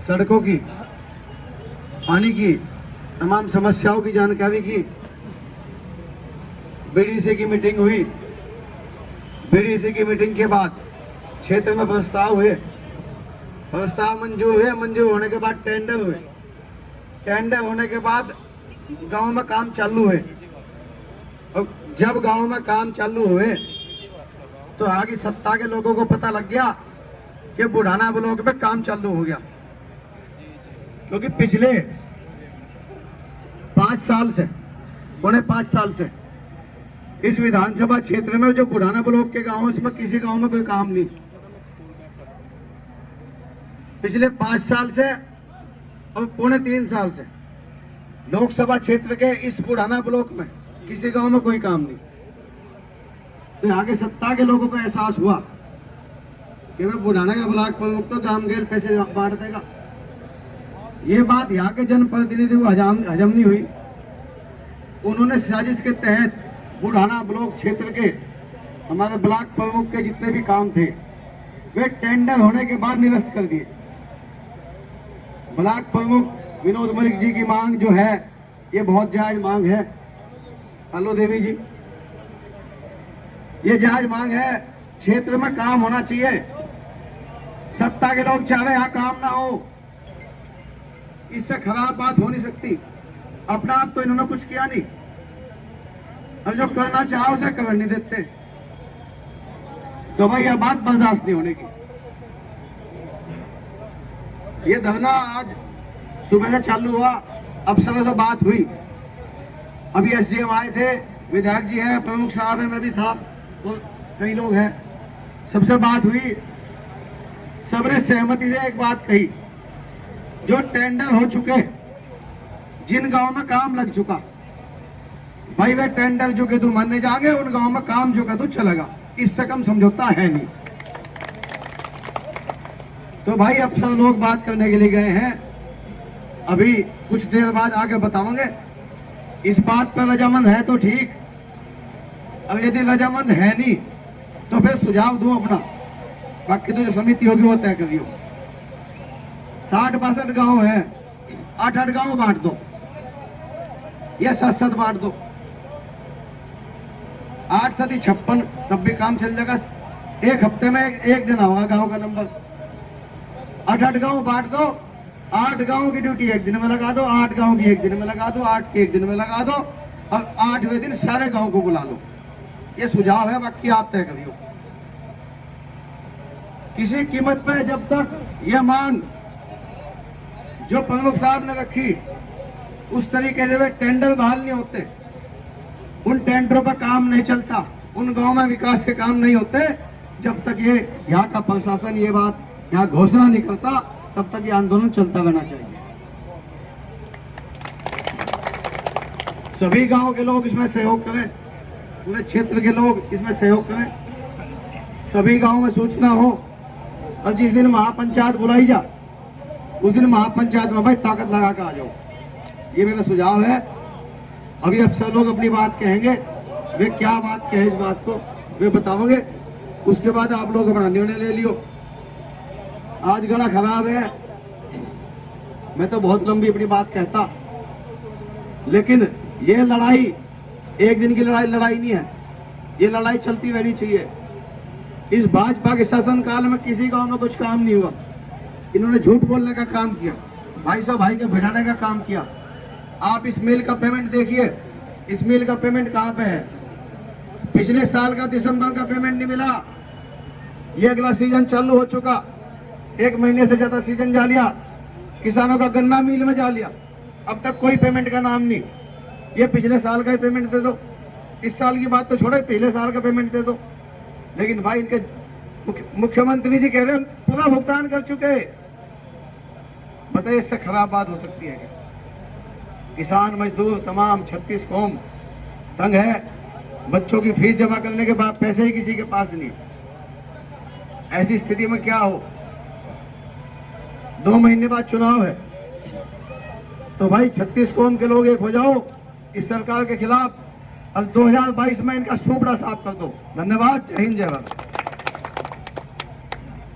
सड़कों की, पानी की, तमाम समस्याओं की जानकारी की। बीडीसी की मीटिंग हुई। बीडीसी की मीटिंग के बाद क्षेत्र में प्रस्ताव हुए, प्रस्ताव मंजूर हुए, मंजूर होने के बाद टेंडर हुए, टेंडर होने के बाद गांव में काम चालू हुए। और जब गांव में काम चालू हुए तो आगे सत्ता के लोगों को पता लग गया कि बुढ़ाना ब्लॉक में काम चालू हो गया। क्योंकि पिछले 5 साल से, पौने 5 साल से इस विधानसभा क्षेत्र में जो बुढ़ाना ब्लॉक के गांव, इसमें किसी गांव में कोई काम नहीं। पिछले 5 साल से और पौने 3 साल से लोकसभा क्षेत्र के इस बुढ़ाना ब्लॉक में किसी गांव में कोई काम नहीं। तो यहाँ के सत्ता के लोगों को एहसास हुआ कि मैं बुढ़ाना का ब्लॉक प्रमुख तो काम गेल पैसे बांट देगा। ये बात यहाँ के जनप्रतिनिधि को हजम नहीं हुई। उन्होंने साजिश के तहत बुढ़ाना ब्लॉक क्षेत्र के हमारे ब्लॉक प्रमुख के जितने भी काम थे वे टेंडर होने के बाद निरस्त कर दिए। ब्लॉक प्रमुख विनोद मलिक जी की मांग जो है ये बहुत जायज मांग है। हेलो देवी जी, ये जायज मांग है। क्षेत्र में काम होना चाहिए। सत्ता के लोग चाहे यहाँ काम ना हो, इससे खराब बात हो नहीं सकती। अपना आप तो इन्होंने कुछ किया नहीं और जो करना चाहो उसे कर नहीं देते। तो भाई यह बात बर्दाश्त नहीं होने की। ये धरना आज सुबह से चालू हुआ, अब सुबह से बात हुई। अभी एसडीएम आए थे, विधायक जी हैं, प्रमुख साहब है, मैं भी था, तो कई लोग हैं, सबसे बात हुई। सबने सहमति से एक बात कही, जो टेंडर हो चुके, जिन गांव में काम लग चुका, भाई वे टेंडर जो के तू मानने जाएंगे, उन गांव में काम जो के तू चलेगा। इससे कम समझौता है नहीं। तो भाई अब सब लोग बात करने के लिए गए हैं। अभी कुछ देर बाद आके बताओगे। इस बात पर रजामंद है तो ठीक, अब यदि रजामंद है नहीं तो फिर सुझाव दो अपना, बाकी तो जो समिति होगी वो तय करियो। 60-62 गांव है, 8-8 गांव बांट दो या 7-7 बांट दो। 8-7 56, तब भी काम चल जाएगा। एक हफ्ते में एक दिन होगा गांव का नंबर। 8-8 गांव बांट दो। 8 गांव की ड्यूटी एक दिन में लगा दो, 8 गांव की एक दिन में लगा दो, 8 की एक दिन में लगा दो, और 8वें दिन सारे गांव को बुला लो। ये सुझाव है, बाकी आप तय करियो। किसी कीमत पे जब तक यह मांग जो प्रमुख साहब ने रखी उस तरीके से वे टेंडर बहाल नहीं होते, उन टेंडरों पर काम नहीं चलता, उन गांव में विकास के काम नहीं होते, जब तक ये यहाँ का प्रशासन ये बात यहाँ घोषणा नहीं करता, तब तक ये आंदोलन चलता रहना चाहिए। सभी गांव के लोग इसमें सहयोग करें, पूरे क्षेत्र के लोग इसमें सहयोग करें, सभी गांव में सूचना हो, और जिस दिन महापंचायत बुलाई जा उस दिन महापंचायत में भाई ताकत लगा कर आ जाओ। ये मेरा सुझाव है। अभी अफसर लोग अपनी बात कहेंगे, वे क्या बात कहे इस बात को वे बताओगे, उसके बाद आप लोग अपना निर्णय ले लियो। आज गला खराब है, मैं तो बहुत लंबी अपनी बात कहता, लेकिन ये लड़ाई एक दिन की लड़ाई नहीं है, ये लड़ाई चलती रहनी चाहिए। इस भाजपा के शासनकाल में किसी गांव में कुछ काम नहीं हुआ। इन्होंने झूठ बोलने का काम किया, भाई साहब भाई के भिड़ाने का काम किया। आप इस मिल का पेमेंट देखिए, इस मिल का पेमेंट कहाँ पे है? पिछले साल का दिसंबर का पेमेंट नहीं मिला। ये अगला सीजन चालू हो चुका, 1 महीने से ज्यादा सीजन जा लिया, किसानों का गन्ना मिल में जा लिया, अब तक कोई पेमेंट का नाम नहीं। ये पिछले साल का ही पेमेंट दे दो, इस साल की बात तो छोड़ो, पिछले साल का पेमेंट दे दो। लेकिन भाई इनके मुख्यमंत्री जी कह रहे हैं पूरा भुगतान कर चुके। बताइए इससे खराब बात हो सकती है क्या? किसान मजदूर तमाम 36 कौम तंग है, बच्चों की फीस जमा करने के बाद पैसे ही किसी के पास नहीं। ऐसी स्थिति में क्या हो? 2 महीने बाद चुनाव है, तो भाई 36 कौम के लोग एक हो जाओ इस सरकार के खिलाफ, और 2022 में इनका सूपड़ा साफ कर दो। धन्यवाद। जय हिंद, जय भारत।